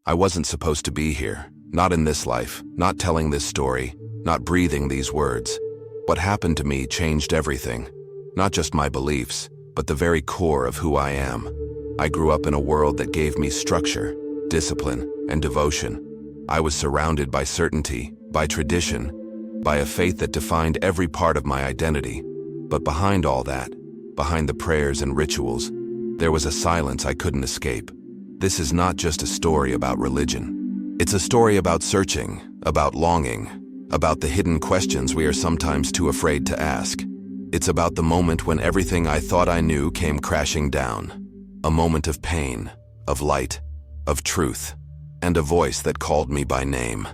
I wasn't supposed to be here. Not in this life, not telling this story, not breathing these words. What happened to me changed everything. Not just my beliefs, but the very core of who I am. I grew up in a world that gave me structure, discipline, and devotion. I was surrounded by certainty, by tradition, by a faith that defined every part of my identity. But behind all that, behind the prayers and rituals, there was a silence I couldn't escape. This is not just a story about religion. It's a story about searching, about longing, about the hidden questions we are sometimes too afraid to ask. It's about the moment when everything I thought I knew came crashing down. A moment of pain, of light, of truth, and a voice that called me by name.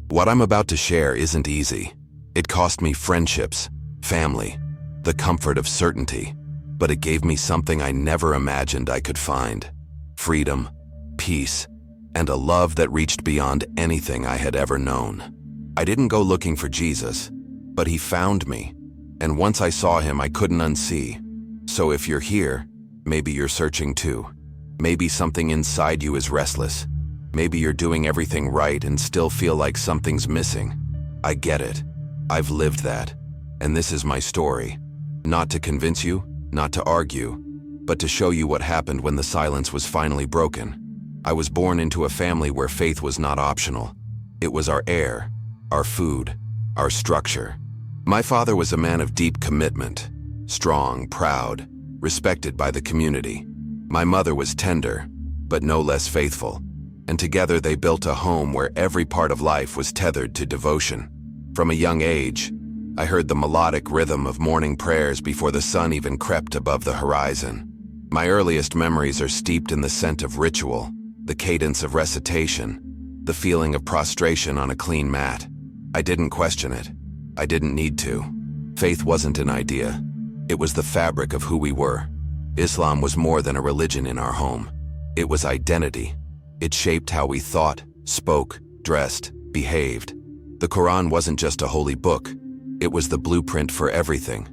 What I'm about to share isn't easy. It cost me friendships, family, the comfort of certainty, but it gave me something I never imagined I could find. Freedom, peace, and a love that reached beyond anything I had ever known. I didn't go looking for Jesus, but he found me, and once I saw him, I couldn't unsee. So if you're here, maybe you're searching too. Maybe something inside you is restless. Maybe you're doing everything right and still feel like something's missing. I get it. I've lived that. And this is my story. Not to convince you, not to argue, but to show you what happened when the silence was finally broken. I was born into a family where faith was not optional. It was our air, our food, our structure. My father was a man of deep commitment, strong, proud, respected by the community. My mother was tender, but no less faithful. And together they built a home where every part of life was tethered to devotion. From a young age, I heard the melodic rhythm of morning prayers before the sun even crept above the horizon. My earliest memories are steeped in the scent of ritual, the cadence of recitation, the feeling of prostration on a clean mat. I didn't question it. I didn't need to. Faith wasn't an idea. It was the fabric of who we were. Islam was more than a religion in our home. It was identity. It shaped how we thought, spoke, dressed, behaved. The Quran wasn't just a holy book. It was the blueprint for everything.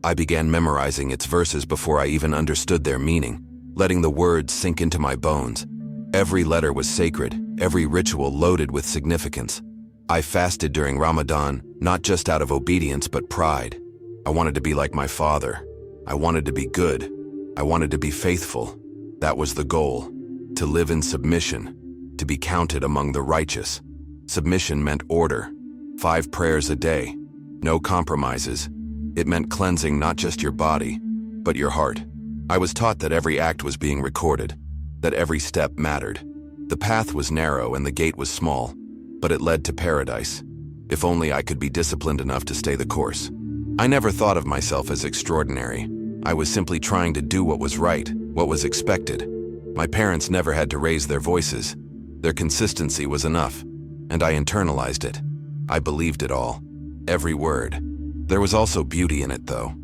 I began memorizing its verses before I even understood their meaning, letting the words sink into my bones. Every letter was sacred, every ritual loaded with significance. I fasted during Ramadan, not just out of obedience but pride. I wanted to be like my father. I wanted to be good. I wanted to be faithful. That was the goal. To live in submission, to be counted among the righteous. Submission meant order. 5 prayers a day. No compromises. It meant cleansing not just your body, but your heart. I was taught that every act was being recorded, that every step mattered. The path was narrow and the gate was small, but it led to paradise. If only I could be disciplined enough to stay the course. I never thought of myself as extraordinary. I was simply trying to do what was right, what was expected. My parents never had to raise their voices. Their consistency was enough, and I internalized it. I believed it all, every word. There was also beauty in it, though.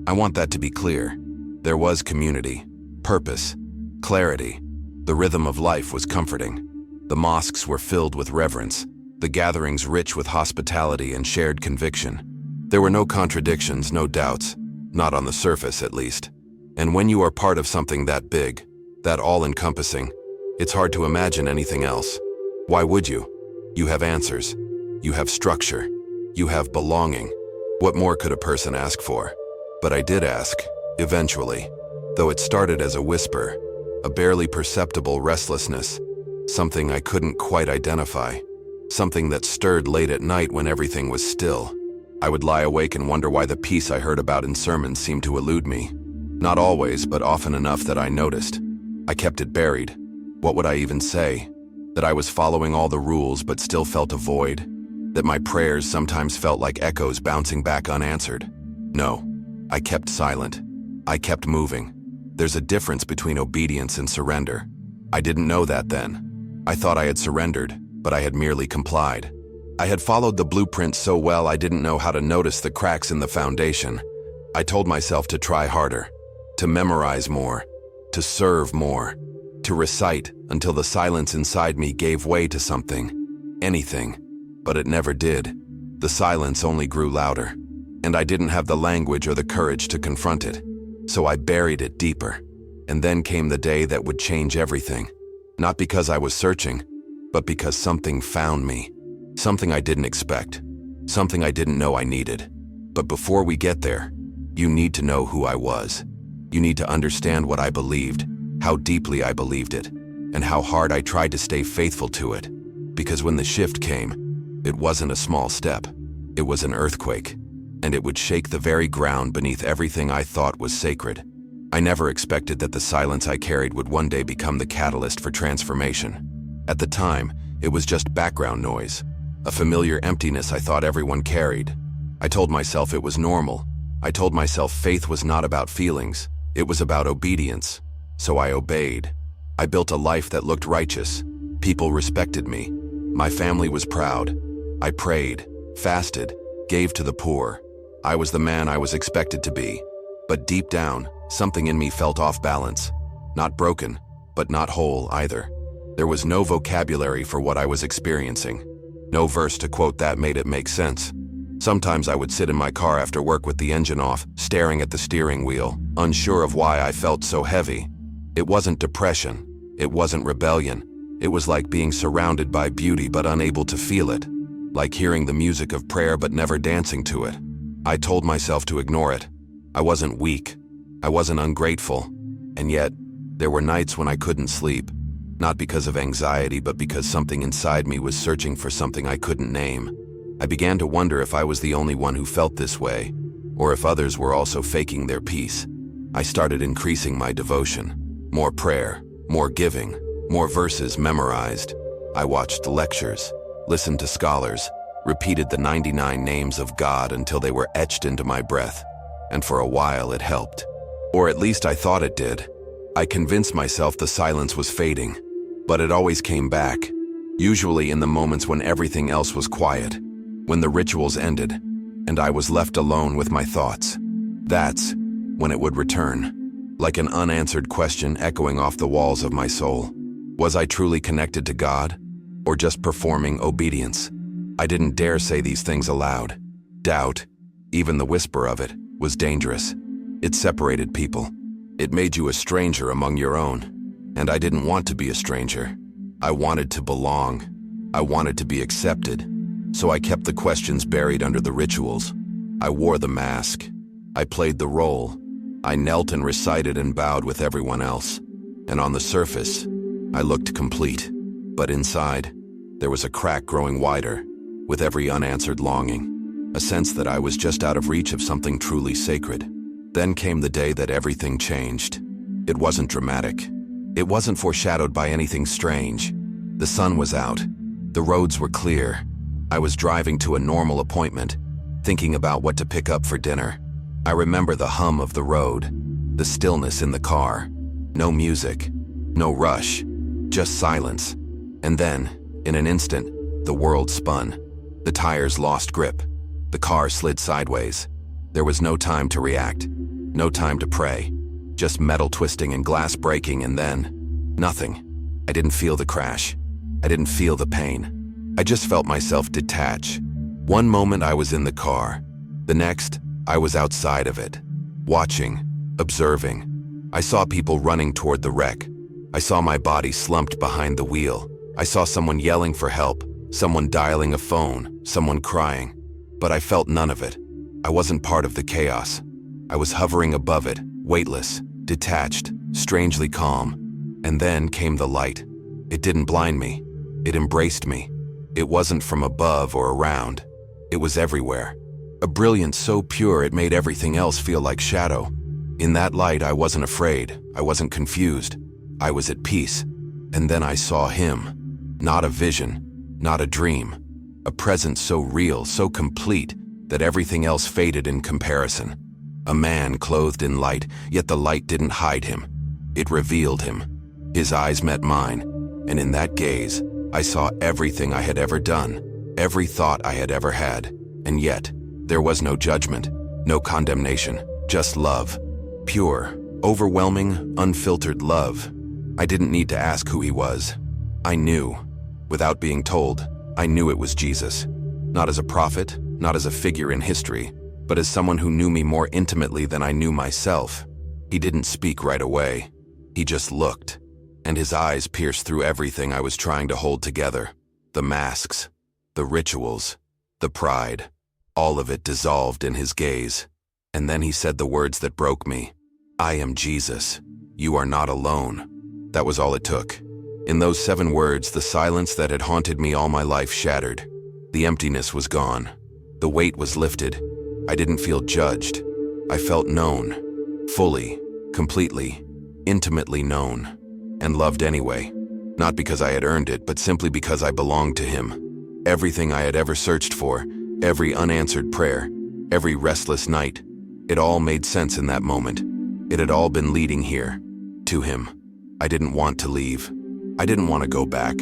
I want that to be clear. There was community, purpose, clarity. The rhythm of life was comforting. The mosques were filled with reverence, the gatherings rich with hospitality and shared conviction. There were no contradictions, no doubts, not on the surface at least. And when you are part of something that big, that all-encompassing, it's hard to imagine anything else. Why would you? You have answers. You have structure. You have belonging. What more could a person ask for? But I did ask, eventually, though it started as a whisper, a barely perceptible restlessness, something I couldn't quite identify, something that stirred late at night when everything was still. I would lie awake and wonder why the peace I heard about in sermons seemed to elude me. Not always, but often enough that I noticed. I kept it buried. What would I even say? That I was following all the rules but still felt a void? That my prayers sometimes felt like echoes bouncing back unanswered? No, I kept silent. I kept moving. There's a difference between obedience and surrender. I didn't know that then. I thought I had surrendered, but I had merely complied. I had followed the blueprint so well I didn't know how to notice the cracks in the foundation. I told myself to try harder, to memorize more, to serve more, to recite until the silence inside me gave way to something, anything, but it never did. The silence only grew louder, and I didn't have the language or the courage to confront it, so I buried it deeper. And then came the day that would change everything. Not because I was searching, but because something found me. Something I didn't expect. Something I didn't know I needed. But before we get there, you need to know who I was. You need to understand what I believed, how deeply I believed it, and how hard I tried to stay faithful to it. Because when the shift came, it wasn't a small step. It was an earthquake, and it would shake the very ground beneath everything I thought was sacred. I never expected that the silence I carried would one day become the catalyst for transformation. At the time, it was just background noise, a familiar emptiness I thought everyone carried. I told myself it was normal. I told myself faith was not about feelings, it was about obedience. So I obeyed. I built a life that looked righteous. People respected me. My family was proud. I prayed, fasted, gave to the poor. I was the man I was expected to be. But deep down, something in me felt off balance. Not broken, but not whole either. There was no vocabulary for what I was experiencing. No verse to quote that made it make sense. Sometimes I would sit in my car after work with the engine off, staring at the steering wheel, unsure of why I felt so heavy. It wasn't depression. It wasn't rebellion. It was like being surrounded by beauty but unable to feel it. Like hearing the music of prayer but never dancing to it. I told myself to ignore it. I wasn't weak. I wasn't ungrateful. And yet, there were nights when I couldn't sleep. Not because of anxiety, but because something inside me was searching for something I couldn't name. I began to wonder if I was the only one who felt this way, or if others were also faking their peace. I started increasing my devotion. More prayer, more giving, more verses memorized. I watched lectures, listened to scholars, repeated the 99 names of God until they were etched into my breath. And for a while it helped. Or at least I thought it did. I convinced myself the silence was fading, but it always came back, usually in the moments when everything else was quiet. When the rituals ended, and I was left alone with my thoughts. That's when it would return, like an unanswered question echoing off the walls of my soul. Was I truly connected to God, or just performing obedience? I didn't dare say these things aloud. Doubt, even the whisper of it, was dangerous. It separated people. It made you a stranger among your own. And I didn't want to be a stranger. I wanted to belong. I wanted to be accepted. So I kept the questions buried under the rituals. I wore the mask. I played the role. I knelt and recited and bowed with everyone else. And on the surface, I looked complete. But inside, there was a crack growing wider, with every unanswered longing. A sense that I was just out of reach of something truly sacred. Then came the day that everything changed. It wasn't dramatic. It wasn't foreshadowed by anything strange. The sun was out. The roads were clear. I was driving to a normal appointment, thinking about what to pick up for dinner. I remember the hum of the road, the stillness in the car. No music, no rush, just silence. And then, in an instant, the world spun. The tires lost grip. The car slid sideways. There was no time to react, no time to pray. Just metal twisting and glass breaking, and then nothing. I didn't feel the crash. I didn't feel the pain. I just felt myself detach. One moment I was in the car. The next, I was outside of it. Watching, observing. I saw people running toward the wreck. I saw my body slumped behind the wheel. I saw someone yelling for help, someone dialing a phone, someone crying. But I felt none of it. I wasn't part of the chaos. I was hovering above it, weightless, detached, strangely calm. And then came the light. It didn't blind me. It embraced me. It wasn't from above or around. It was everywhere. A brilliance so pure it made everything else feel like shadow. In that light, I wasn't afraid. I wasn't confused. I was at peace. And then I saw him. Not a vision, not a dream. A presence so real, so complete, that everything else faded in comparison. A man clothed in light, yet the light didn't hide him. It revealed him. His eyes met mine, and in that gaze, I saw everything I had ever done, every thought I had ever had. And yet, there was no judgment, no condemnation, just love. Pure, overwhelming, unfiltered love. I didn't need to ask who he was. I knew. Without being told, I knew it was Jesus. Not as a prophet, not as a figure in history, but as someone who knew me more intimately than I knew myself. He didn't speak right away. He just looked. and his eyes pierced through everything I was trying to hold together. The masks, the rituals, the pride, all of it dissolved in his gaze. And then he said the words that broke me. "I am Jesus. You are not alone." That was all it took. In those 7 words, the silence that had haunted me all my life shattered. The emptiness was gone. The weight was lifted. I didn't feel judged. I felt known. Fully, completely, intimately known. And loved anyway. Not because I had earned it, but simply because I belonged to him. Everything I had ever searched for, every unanswered prayer, every restless night, it all made sense in that moment. It had all been leading here, to him. I didn't want to leave. I didn't want to go back.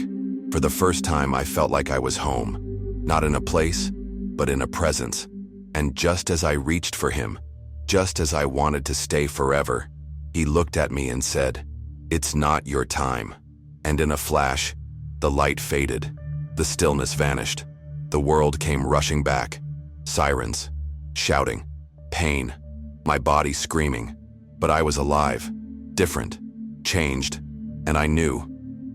For the first time, I felt like I was home. Not in a place, but in a presence. And just as I reached for him, just as I wanted to stay forever, he looked at me and said, "It's not your time." And in a flash, the light faded. The stillness vanished. The world came rushing back. Sirens, shouting, pain, my body screaming. But I was alive, different, changed, and I knew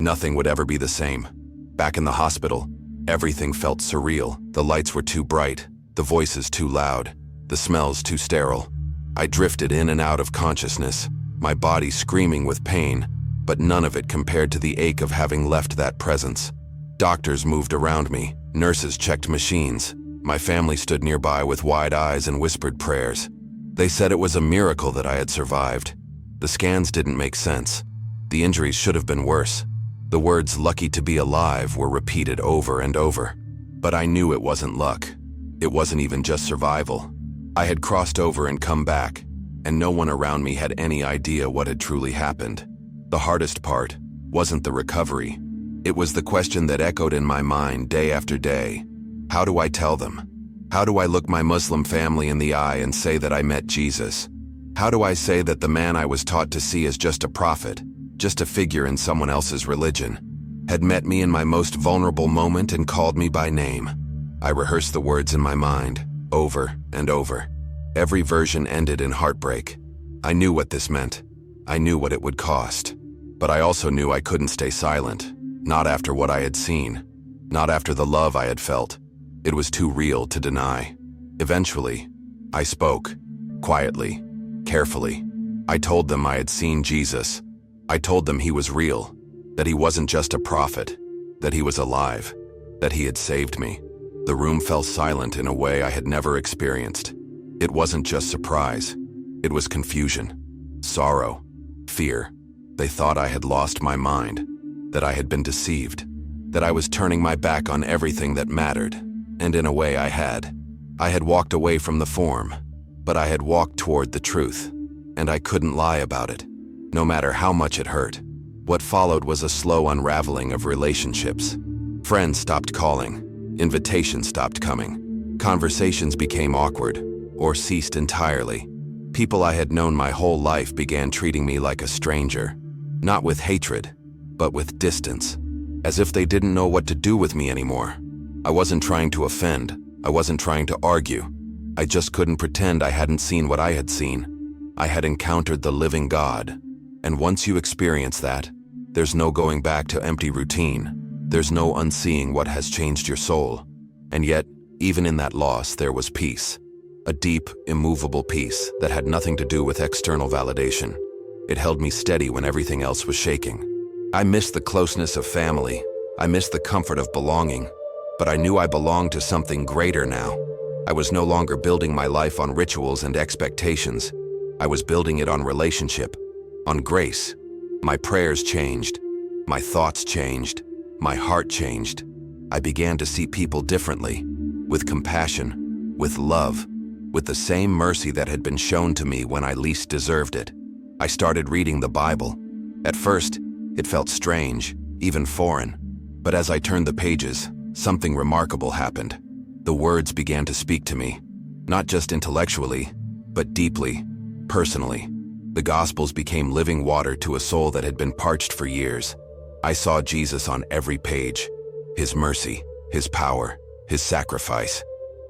nothing would ever be the same. Back in the hospital, everything felt surreal. The lights were too bright, the voices too loud, the smells too sterile. I drifted in and out of consciousness, my body screaming with pain, but none of it compared to the ache of having left that presence. Doctors moved around me, nurses checked machines. My family stood nearby with wide eyes and whispered prayers. They said it was a miracle that I had survived. The scans didn't make sense. The injuries should have been worse. The words "lucky to be alive" were repeated over and over. But I knew it wasn't luck. It wasn't even just survival. I had crossed over and come back, and no one around me had any idea what had truly happened. The hardest part wasn't the recovery. It was the question that echoed in my mind day after day. How do I tell them? How do I look my Muslim family in the eye and say that I met Jesus? How do I say that the man I was taught to see as just a prophet, just a figure in someone else's religion, had met me in my most vulnerable moment and called me by name? I rehearsed the words in my mind, over and over. Every version ended in heartbreak. I knew what this meant. I knew what it would cost. But I also knew I couldn't stay silent. Not after what I had seen. Not after the love I had felt. It was too real to deny. Eventually, I spoke. Quietly. Carefully. I told them I had seen Jesus. I told them he was real. That he wasn't just a prophet. That he was alive. That he had saved me. The room fell silent in a way I had never experienced. It wasn't just surprise. It was confusion. Sorrow. Fear. They thought I had lost my mind. That I had been deceived. That I was turning my back on everything that mattered. And in a way I had. I had walked away from the form. But I had walked toward the truth. And I couldn't lie about it. No matter how much it hurt. What followed was a slow unraveling of relationships. Friends stopped calling. Invitations stopped coming. Conversations became awkward, or ceased entirely. People I had known my whole life began treating me like a stranger. Not with hatred, but with distance. As if they didn't know what to do with me anymore. I wasn't trying to offend. I wasn't trying to argue. I just couldn't pretend I hadn't seen what I had seen. I had encountered the living God. And once you experience that, there's no going back to empty routine. There's no unseeing what has changed your soul. And yet, even in that loss, there was peace. A deep, immovable peace that had nothing to do with external validation. It held me steady when everything else was shaking. I missed the closeness of family. I missed the comfort of belonging. But I knew I belonged to something greater now. I was no longer building my life on rituals and expectations. I was building it on relationship, on grace. My prayers changed. My thoughts changed. My heart changed. I began to see people differently, with compassion, with love, with the same mercy that had been shown to me when I least deserved it. I started reading the Bible. At first, it felt strange, even foreign. But as I turned the pages, something remarkable happened. The words began to speak to me, not just intellectually, but deeply, personally. The Gospels became living water to a soul that had been parched for years. I saw Jesus on every page, his mercy, his power, his sacrifice.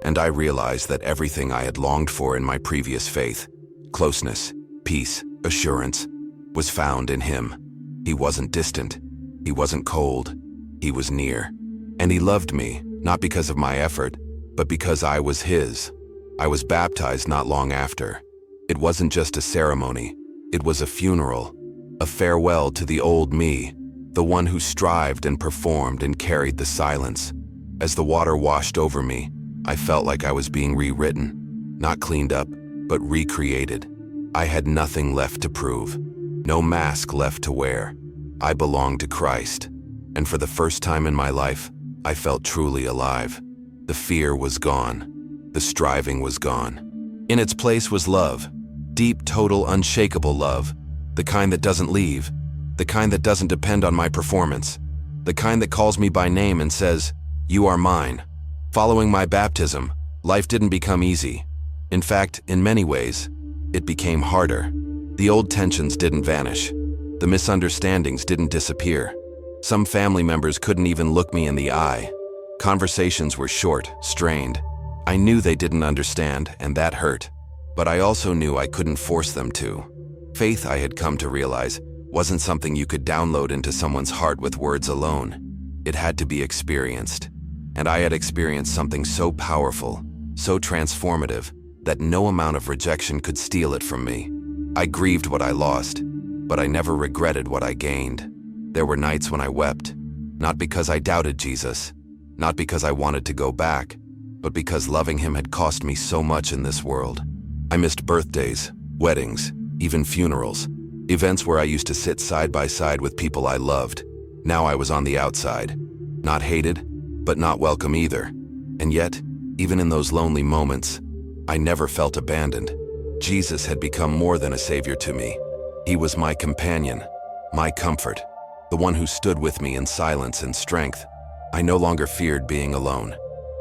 And I realized that everything I had longed for in my previous faith, closeness, peace, assurance, was found in him. He wasn't distant. He wasn't cold. He was near. And he loved me, not because of my effort, but because I was his. I was baptized not long after. It wasn't just a ceremony. It was a funeral, a farewell to the old me, the one who strived and performed and carried the silence. As the water washed over me, I felt like I was being rewritten, not cleaned up, but recreated. I had nothing left to prove, no mask left to wear. I belonged to Christ, and for the first time in my life, I felt truly alive. The fear was gone. The striving was gone. In its place was love, deep, total, unshakable love, the kind that doesn't leave, the kind that doesn't depend on my performance, the kind that calls me by name and says, "You are mine." Following my baptism, life didn't become easy. In fact, in many ways, it became harder. The old tensions didn't vanish. The misunderstandings didn't disappear. Some family members couldn't even look me in the eye. Conversations were short, strained. I knew they didn't understand, and that hurt. But I also knew I couldn't force them to. Faith, I had come to realize, wasn't something you could download into someone's heart with words alone. It had to be experienced. And I had experienced something so powerful, so transformative, that no amount of rejection could steal it from me. I grieved what I lost, but I never regretted what I gained. There were nights when I wept, not because I doubted Jesus, not because I wanted to go back, but because loving him had cost me so much in this world. I missed birthdays, weddings, even funerals, events where I used to sit side by side with people I loved. Now I was on the outside, not hated, but not welcome either. And yet, even in those lonely moments, I never felt abandoned. Jesus had become more than a savior to me. He was my companion, my comfort, the one who stood with me in silence and strength. I no longer feared being alone,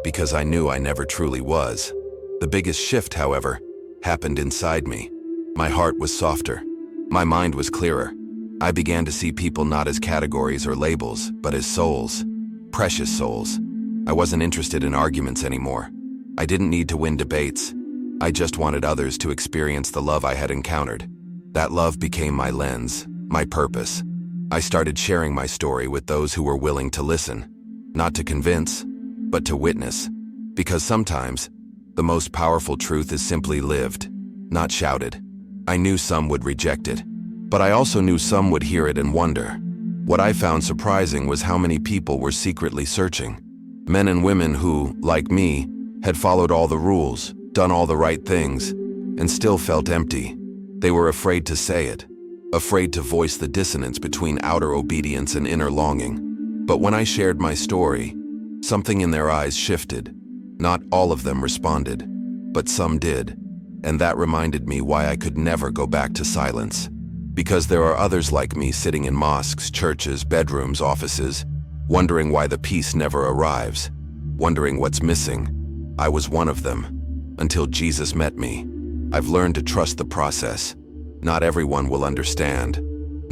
because I knew I never truly was. The biggest shift, however, happened inside me. My heart was softer. My mind was clearer. I began to see people not as categories or labels, but as souls. Precious souls. I wasn't interested in arguments anymore. I didn't need to win debates. I just wanted others to experience the love I had encountered. That love became my lens, my purpose. I started sharing my story with those who were willing to listen, not to convince, but to witness. Because sometimes, the most powerful truth is simply lived, not shouted. I knew some would reject it, but I also knew some would hear it and wonder. What I found surprising was how many people were secretly searching. Men and women who, like me, had followed all the rules, done all the right things, and still felt empty. They were afraid to say it, afraid to voice the dissonance between outer obedience and inner longing. But when I shared my story, something in their eyes shifted. Not all of them responded, but some did. And that reminded me why I could never go back to silence. Because there are others like me sitting in mosques, churches, bedrooms, offices, wondering why the peace never arrives, wondering what's missing. I was one of them, until Jesus met me. I've learned to trust the process. Not everyone will understand.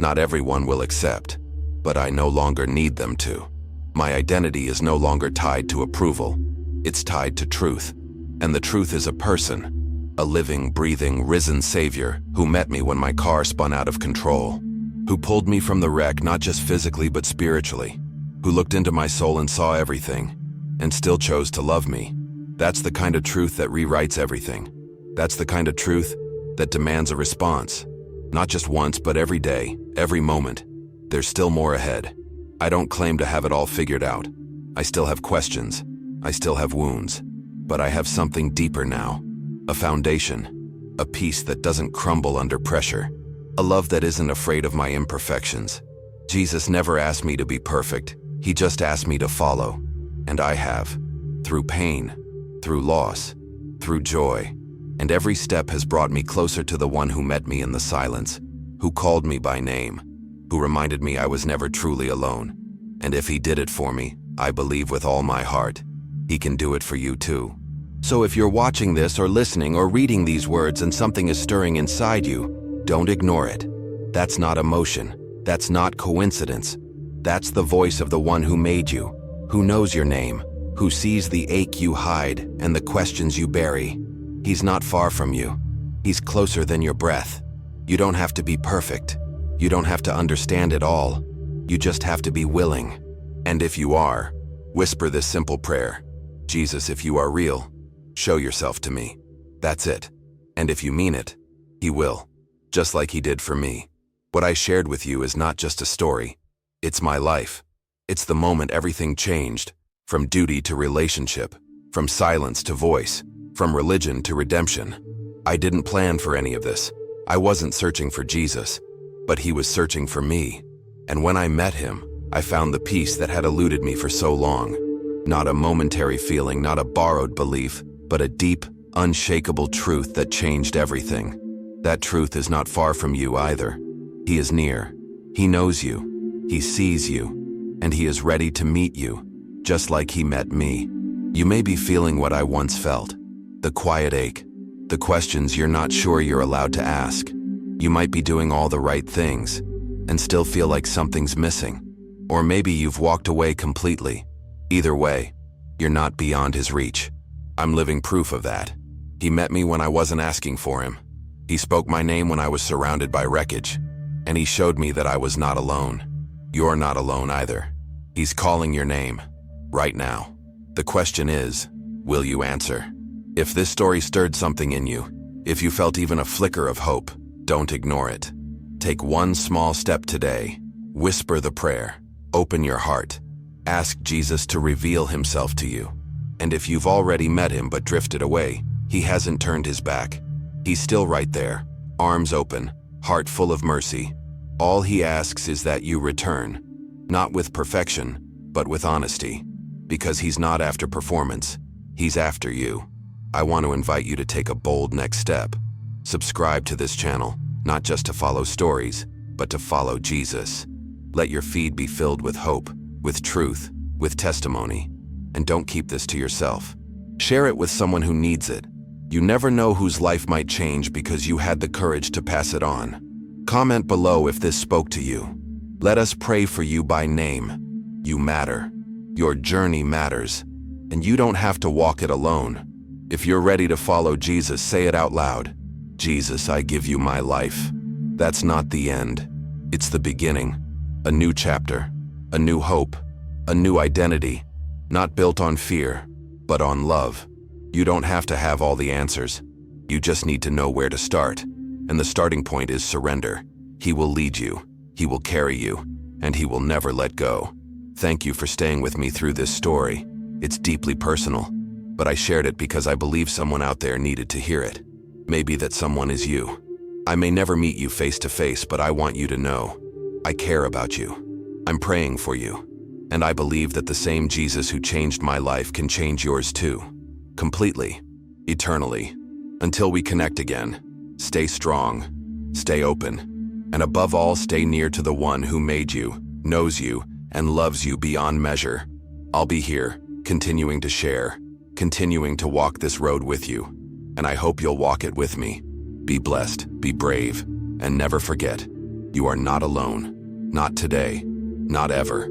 Not everyone will accept. But I no longer need them to. My identity is no longer tied to approval. It's tied to truth. And the truth is a person. A living, breathing, risen Savior who met me when my car spun out of control, who pulled me from the wreck not just physically but spiritually, who looked into my soul and saw everything, and still chose to love me. That's the kind of truth that rewrites everything. That's the kind of truth that demands a response. Not just once, but every day, every moment. There's still more ahead. I don't claim to have it all figured out. I still have questions. I still have wounds. But I have something deeper now. A foundation, a peace that doesn't crumble under pressure, a love that isn't afraid of my imperfections. Jesus never asked me to be perfect. He just asked me to follow. And I have. Through pain, through loss, through joy. And every step has brought me closer to the one who met me in the silence, who called me by name, who reminded me I was never truly alone. And if he did it for me, I believe with all my heart, he can do it for you too. So if you're watching this or listening or reading these words and something is stirring inside you, don't ignore it. That's not emotion. That's not coincidence. That's the voice of the one who made you, who knows your name, who sees the ache you hide and the questions you bury. He's not far from you. He's closer than your breath. You don't have to be perfect. You don't have to understand it all. You just have to be willing. And if you are, whisper this simple prayer. Jesus, if you are real, show yourself to me. That's it. And if you mean it, he will. Just like he did for me. What I shared with you is not just a story. It's my life. It's the moment everything changed, from duty to relationship, from silence to voice, from religion to redemption. I didn't plan for any of this. I wasn't searching for Jesus, but he was searching for me. And when I met him, I found the peace that had eluded me for so long. Not a momentary feeling, not a borrowed belief, but a deep, unshakable truth that changed everything. That truth is not far from you either. He is near. He knows you. He sees you. And he is ready to meet you, just like he met me. You may be feeling what I once felt. The quiet ache. The questions you're not sure you're allowed to ask. You might be doing all the right things and still feel like something's missing. Or maybe you've walked away completely. Either way, you're not beyond his reach. I'm living proof of that. He met me when I wasn't asking for him. He spoke my name when I was surrounded by wreckage. And he showed me that I was not alone. You're not alone either. He's calling your name, right now. The question is, will you answer? If this story stirred something in you, if you felt even a flicker of hope, don't ignore it. Take one small step today. Whisper the prayer. Open your heart. Ask Jesus to reveal himself to you. And if you've already met him but drifted away, he hasn't turned his back. He's still right there, arms open, heart full of mercy. All he asks is that you return, not with perfection, but with honesty. Because he's not after performance, he's after you. I want to invite you to take a bold next step. Subscribe to this channel, not just to follow stories, but to follow Jesus. Let your feed be filled with hope, with truth, with testimony. And don't keep this to yourself. Share it with someone who needs it. You never know whose life might change because you had the courage to pass it on. Comment below if this spoke to you. Let us pray for you by name. You matter. Your journey matters. And you don't have to walk it alone. If you're ready to follow Jesus, say it out loud. Jesus, I give you my life. That's not the end. It's the beginning. A new chapter. A new hope. A new identity. Not built on fear, but on love. You don't have to have all the answers. You just need to know where to start. And the starting point is surrender. He will lead you. He will carry you. And he will never let go. Thank you for staying with me through this story. It's deeply personal, but I shared it because I believe someone out there needed to hear it. Maybe that someone is you. I may never meet you face to face, but I want you to know. I care about you. I'm praying for you. And I believe that the same Jesus who changed my life can change yours too. Completely. Eternally. Until we connect again, stay strong, stay open, and above all, stay near to the one who made you, knows you, and loves you beyond measure. I'll be here, continuing to share, continuing to walk this road with you, and I hope you'll walk it with me. Be blessed, be brave, and never forget, you are not alone. Not today, not ever.